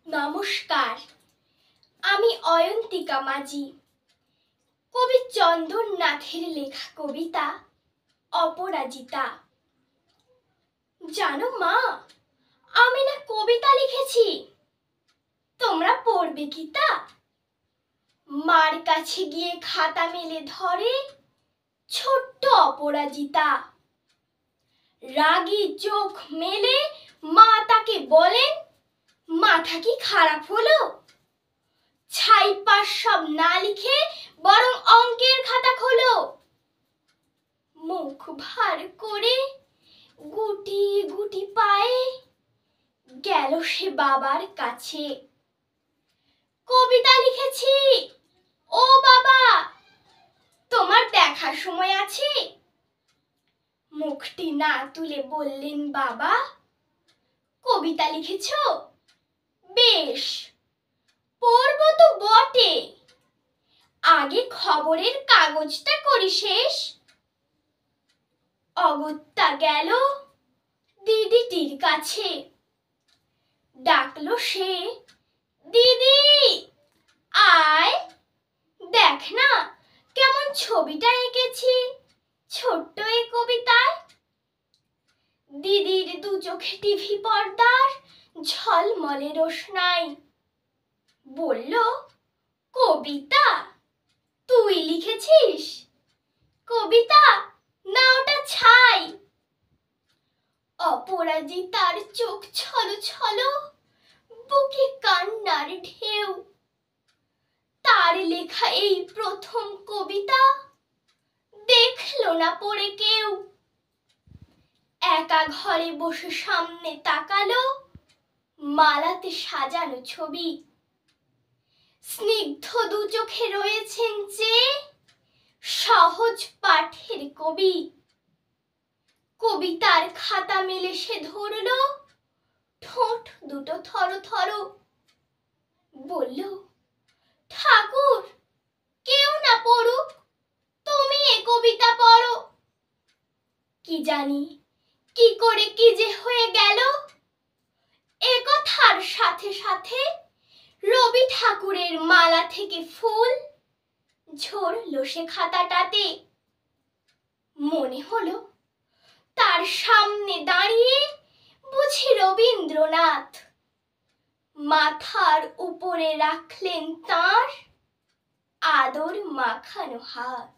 নমস্কার, আমি অয়ন্তিকা মাঝি। কবি চন্দননাথের লেখা কবিতা অপরাজিতা। জানো মা, আমি না কবিতা লিখেছি, তোমরা পড়বে কি তা? মার কাছে গিয়ে খাতা মেলে ধরে ছোট্ট অপরাজিতা। রাগী চোখ মেলে মা তাকে বলেন, মাথা কি খারাপ হলো? ছাই পাশ সব না লিখে বরং অঙ্কের খাতা খোলো। মুখ ভার করে গুটি গুটি পায়ে গেল সে বাবার কাছে। কবিতা লিখেছি, ও বাবা, তোমার দেখার সময় আছে? মুখটি না তুলে বললেন বাবা, কবিতা লিখেছো? বেশ, পড়ব তো বটে, আগে খবরের কাগজটা করি শেষ। অগত্যা গেল দিদিটির কাছে, ডাকলো সে, দিদি আয়, দেখ না কেমন ছবিটা এঁকেছি ছোট্ট এই কবিতায়। দিদির দু চোখে টিভি পর্দার ঝলমলে রোশনাই। বলল, কবিতা তুই লিখেছিস? কবিতা না, ওটা ছাই। অপরাজিতার চোখ ছলো ছলো, বুকে কান্নার ঢেউ। তার লেখা এই প্রথম কবিতা দেখলো না পড়ে কেউ। একা ঘরে বসে সামনে তাকালো মালাতে সাজানো ছবি। স্নিগ্ধ দু চোখে রয়েছেন যে সহজ পাঠের কবি। কবিতার খাতা মেলে সে ধরলো, ঠোঁট দুটো থর থর। বলল, ঠাকুর কেউ না পড়ুক, তুমি এ কবিতা পড়ো। কি জানি কি করে কি যে হয়ে গেল, এ কথার সাথে সাথে রবি ঠাকুরের মালা থেকে ফুল ঝরলো সে খাতাটাতে। মনে হলো তার সামনে দাঁড়িয়ে বুঝি রবীন্দ্রনাথ, মাথার উপরে রাখলেন তার আদর মাখানো হাত।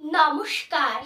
নমস্কার।